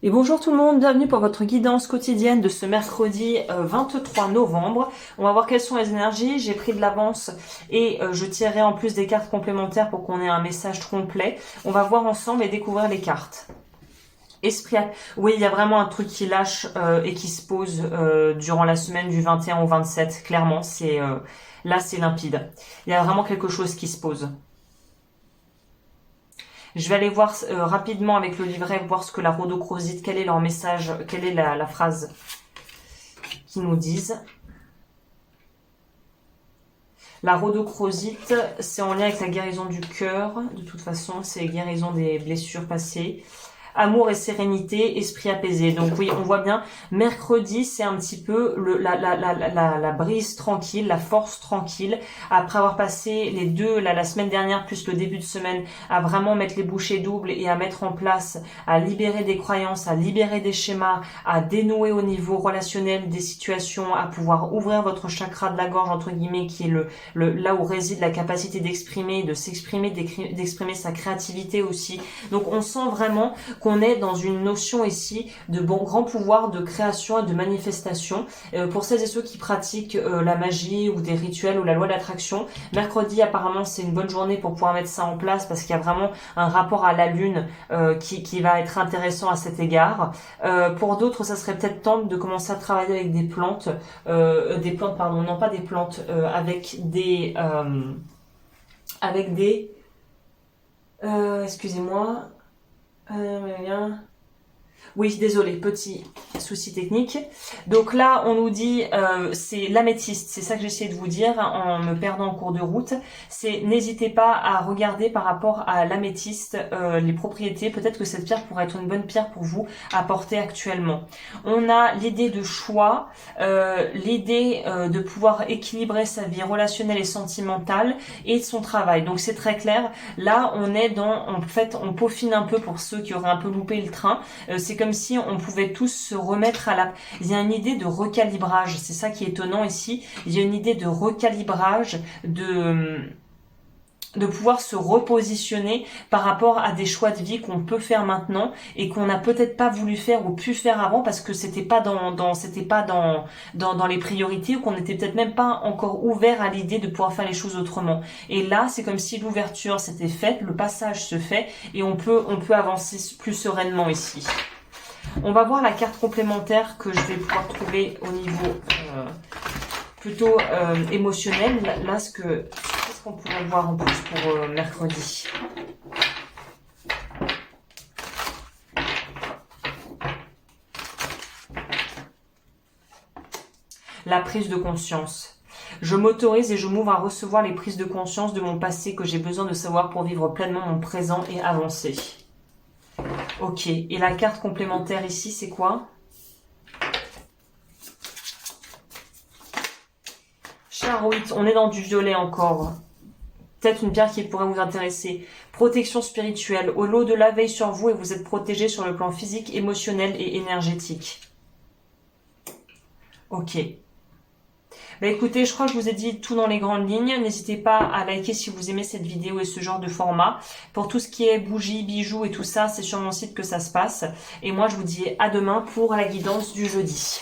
Et bonjour tout le monde, bienvenue pour votre guidance quotidienne de ce mercredi 23 novembre. On va voir quelles sont les énergies. J'ai pris de l'avance et je tirerai en plus des cartes complémentaires pour qu'on ait un message complet. On va voir ensemble et découvrir les cartes. Esprit, oui, il y a vraiment un truc qui lâche et qui se pose durant la semaine du 21 au 27. Clairement, là c'est limpide. Il y a vraiment quelque chose qui se pose. Je vais aller voir rapidement avec le livret, voir ce que la rhodochrosite, quel est leur message, quelle est la phrase qu'ils nous disent. La rhodochrosite, c'est en lien avec la guérison du cœur. De toute façon, c'est la guérison des blessures passées. Amour et sérénité, esprit apaisé. Donc oui, on voit bien, mercredi, c'est un petit peu la brise tranquille, la force tranquille. Après avoir passé les deux, la semaine dernière, plus le début de semaine, à vraiment mettre les bouchées doubles et à mettre en place, à libérer des croyances, à libérer des schémas, à dénouer au niveau relationnel des situations, à pouvoir ouvrir votre chakra de la gorge, entre guillemets, qui est là où réside la capacité d'exprimer, de s'exprimer, d'exprimer sa créativité aussi. Donc on sent vraiment qu'on est dans une notion ici de grand pouvoir de création et de manifestation. Pour celles et ceux qui pratiquent la magie ou des rituels ou la loi de l'attraction, mercredi apparemment c'est une bonne journée pour pouvoir mettre ça en place parce qu'il y a vraiment un rapport à la lune qui va être intéressant à cet égard. Pour d'autres, ça serait peut-être temps de commencer à travailler avec des plantes, pardon, non pas des plantes, excusez-moi, oui, désolé, petit souci technique. Donc là, on nous dit, c'est l'améthyste, c'est ça que j'essayais de vous dire en me perdant en cours de route. C'est n'hésitez pas à regarder par rapport à l'améthyste les propriétés. Peut-être que cette pierre pourrait être une bonne pierre pour vous à porter actuellement. On a l'idée de choix, l'idée de pouvoir équilibrer sa vie relationnelle et sentimentale et son travail. Donc c'est très clair. Là, on est en fait, on peaufine un peu pour ceux qui auraient un peu loupé le train. C'est comme si on pouvait tous se remettre il y a une idée de recalibrage, c'est ça qui est étonnant ici. Il y a une idée de recalibrage, de pouvoir se repositionner par rapport à des choix de vie qu'on peut faire maintenant et qu'on n'a peut-être pas voulu faire ou pu faire avant parce que c'était pas dans les priorités ou qu'on n'était peut-être même pas encore ouvert à l'idée de pouvoir faire les choses autrement. Et là, c'est comme si l'ouverture s'était faite, le passage se fait et on peut avancer plus sereinement ici. On va voir la carte complémentaire que je vais pouvoir trouver au niveau plutôt émotionnel. Là, qu'est-ce qu'on pourrait voir en plus pour mercredi? La prise de conscience. Je m'autorise et je m'ouvre à recevoir les prises de conscience de mon passé que j'ai besoin de savoir pour vivre pleinement mon présent et avancer. Ok, et la carte complémentaire ici, c'est quoi? Charoïte, on est dans du violet encore. Peut-être une pierre qui pourrait vous intéresser. Protection spirituelle. Au lot de la veille sur vous et vous êtes protégé sur le plan physique, émotionnel et énergétique. Ok. Bah écoutez, je crois que je vous ai dit tout dans les grandes lignes. N'hésitez pas à liker si vous aimez cette vidéo et ce genre de format. Pour tout ce qui est bougies, bijoux et tout ça, c'est sur mon site que ça se passe. Et moi, je vous dis à demain pour la guidance du jeudi.